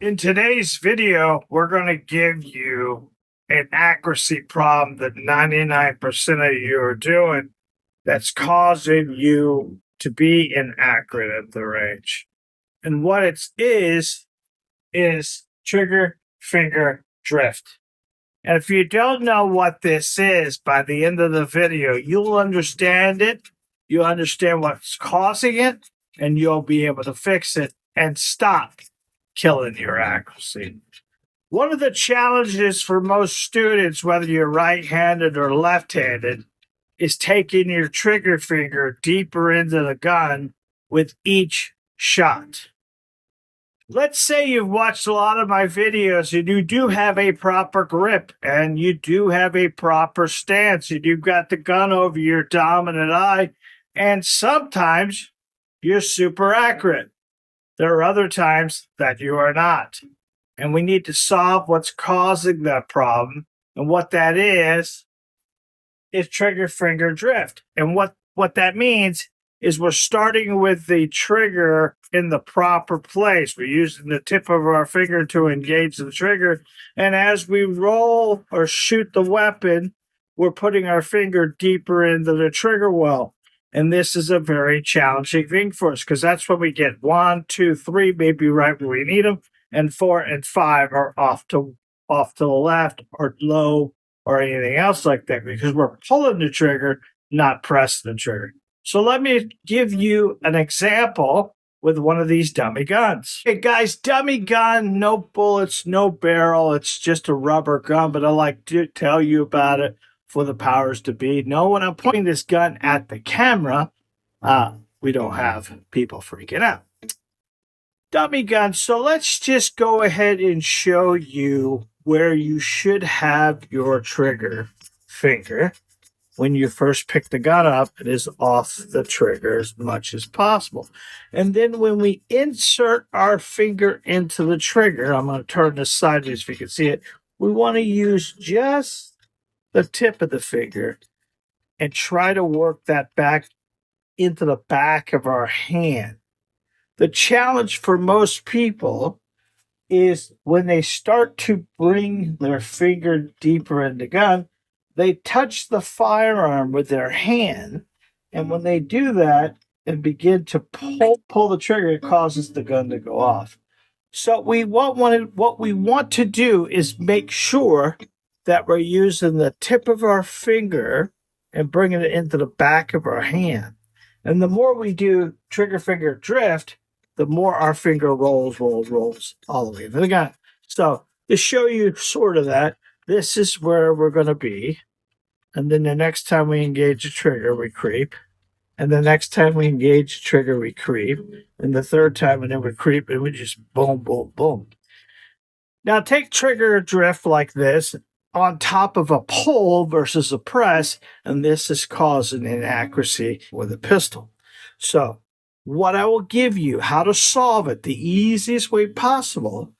In today's video, we're going to give you an accuracy problem that 99% of you are doing that's causing you to be inaccurate at the range. And what it is trigger finger drift. And if you don't know what this is, by the end of the video, you'll understand it. You'll understand what's causing it, and you'll be able to fix it and stop killing your accuracy. One of the challenges for most students, whether you're right-handed or left-handed, is taking your trigger finger deeper into the gun with each shot. Let's say you've watched a lot of my videos and you do have a proper grip and you do have a proper stance and you've got the gun over your dominant eye, and sometimes you're super accurate. There are other times that you are not. And we need to solve what's causing that problem. And what that is trigger finger drift. And what that means is we're starting with the trigger in the proper place. We're using the tip of our finger to engage the trigger. And as we roll or shoot the weapon, we're putting our finger deeper into the trigger well. And this is a very challenging thing for us because that's when we get 1, 2, 3, maybe right where we need them, and 4 and 5 are off to the left or low or anything else like that because we're pulling the trigger, not pressing the trigger. So let me give you an example with one of these dummy guns. Hey guys, dummy gun, no bullets, no barrel. It's just a rubber gun, but I like to tell you about it for the powers to be. No, when I'm pointing this gun at the camera, we don't have people freaking out. Dummy gun. So let's just go ahead and show you where you should have your trigger finger. When you first pick the gun up, it is off the trigger as much as possible. And then when we insert our finger into the trigger, I'm going to turn this sideways so you can see it. We want to use just the tip of the finger and try to work that back into the back of our hand. The challenge for most people is when they start to bring their finger deeper in the gun, they touch the firearm with their hand, and when they do that and begin to pull the trigger, it causes the gun to go off. So what we want to do is make sure that we're using the tip of our finger and bringing it into the back of our hand. And the more we do trigger finger drift, the more our finger rolls all the way into the gun. So to show you sort of that, this is where we're going to be. And then the next time we engage the trigger, we creep. And the next time we engage the trigger, we creep. And the third time, and then we creep, and we just boom, boom, boom. Now take trigger drift like this on top of a pull versus a press, and this is causing inaccuracy with a pistol. So what I will give you, how to solve it, the easiest way possible,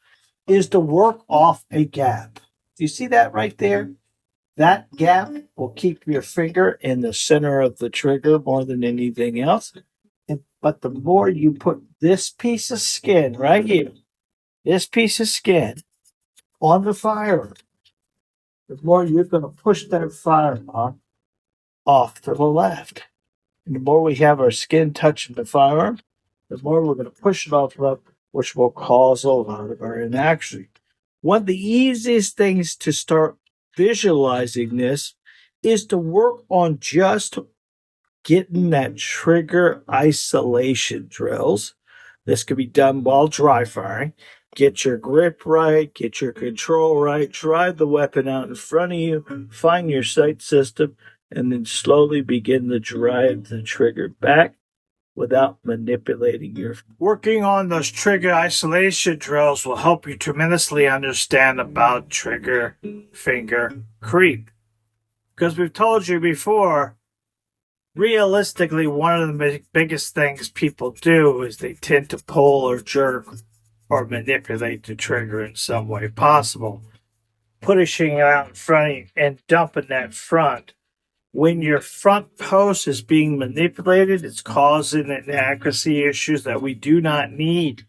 is to work off a gap. Do you see that right there? That gap will keep your finger in the center of the trigger more than anything else. But the more you put this piece of skin right here, this piece of skin on the firearm, the more you're going to push that firearm off to the left. And the more we have our skin touching the firearm, the more we're going to push it off left, which will cause a lot of our inaccuracy. One of the easiest things to start visualizing this is to work on just getting that trigger isolation drills. This can be done while dry firing. Get your grip right, get your control right, drive the weapon out in front of you, find your sight system, and then slowly begin to drive the trigger back without manipulating your... Working on those trigger isolation drills will help you tremendously understand about trigger finger creep. Because we've told you before, realistically, one of the biggest things people do is they tend to pull or jerk or manipulate the trigger in some way possible, pushing it out in front of you and dumping that front. When your front post is being manipulated, it's causing inaccuracy issues that we do not need.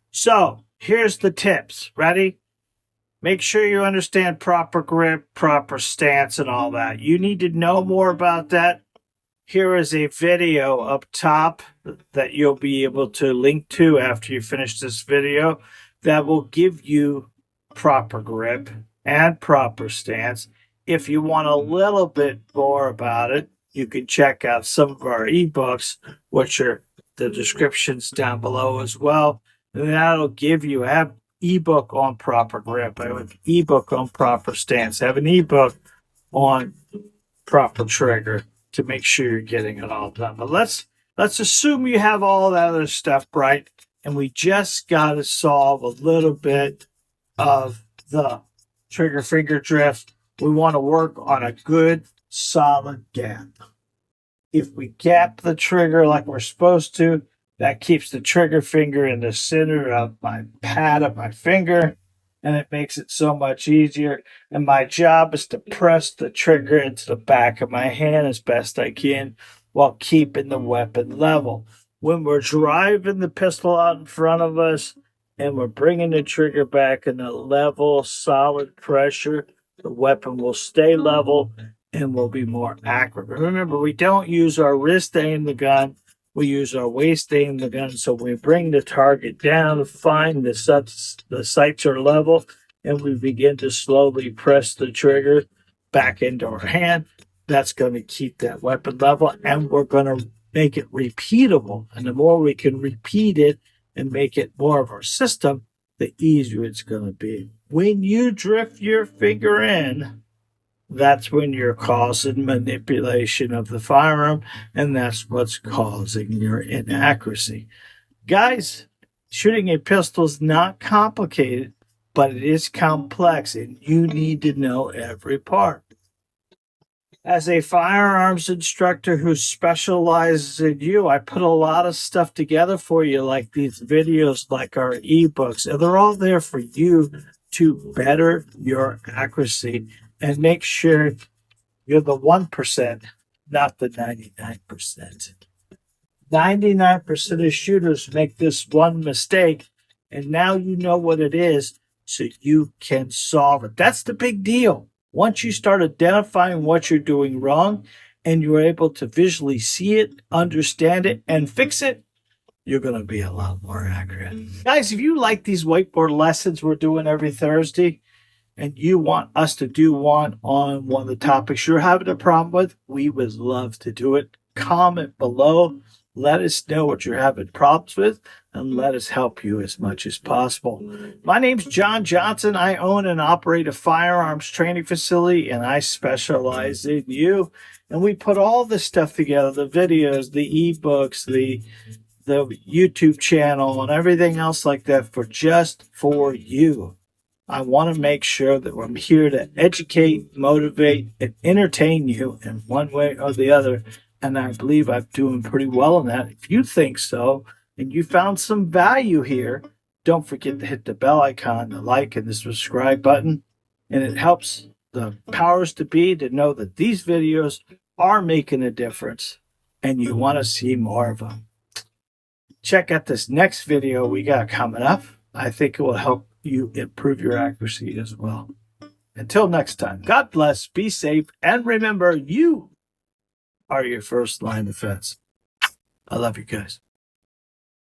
So here's the tips. Ready? Make sure you understand proper grip, proper stance, and all that. You need to know more about that. Here is a video up top that you'll be able to link to after you finish this video that will give you proper grip and proper stance. If you want a little bit more about it, you can check out some of our ebooks, which are the descriptions down below as well. And that'll give you an ebook on proper grip. I have an ebook on proper stance. I have an ebook on proper trigger to make sure you're getting it all done. But let's assume you have all that other stuff right, and we just got to solve a little bit of the trigger finger drift. We want to work on a good, solid gap. If we gap the trigger like we're supposed to, that keeps the trigger finger in the center of my pad of my finger, and it makes it so much easier. And my job is to press the trigger into the back of my hand as best I can while keeping the weapon level. When we're driving the pistol out in front of us and we're bringing the trigger back in a level, solid pressure, the weapon will stay level and will be more accurate. Remember, we don't use our wrist to aim the gun. We use our waist to aim the gun. So we bring the target down, find the sights are level, and we begin to slowly press the trigger back into our hand. That's going to keep that weapon level, and we're going to make it repeatable. And the more we can repeat it and make it more of our system, the easier it's going to be. When you drift your finger in, that's when you're causing manipulation of the firearm, and that's what's causing your inaccuracy. Guys, shooting a pistol is not complicated, but it is complex, and you need to know every part. As a firearms instructor who specializes in you, I put a lot of stuff together for you, like these videos, like our ebooks, and they're all there for you to better your accuracy and make sure you're the 1%, not the 99%. 99% of shooters make this one mistake, and now you know what it is, so you can solve it. That's the big deal. Once you start identifying what you're doing wrong and you're able to visually see it, understand it, and fix it, you're going to be a lot more accurate. Guys, if you like these whiteboard lessons we're doing every Thursday, and you want us to do one on one of the topics you're having a problem with, we would love to do it. Comment below. Let us know what you're having problems with, and let us help you as much as possible. My name's John Johnson. I own and operate a firearms training facility, and I specialize in you. And we put all this stuff together, the videos, the ebooks, the YouTube channel, and everything else like that for you. I want to make sure that I'm here to educate, motivate, and entertain you in one way or the other. And I believe I'm doing pretty well in that. If you think so, and you found some value here, don't forget to hit the bell icon, the like, and the subscribe button. And it helps the powers to be to know that these videos are making a difference, and you want to see more of them. Check out this next video we got coming up. I think it will help you improve your accuracy as well. Until next time, God bless, be safe, and remember, you are your first line of defense. I love you guys.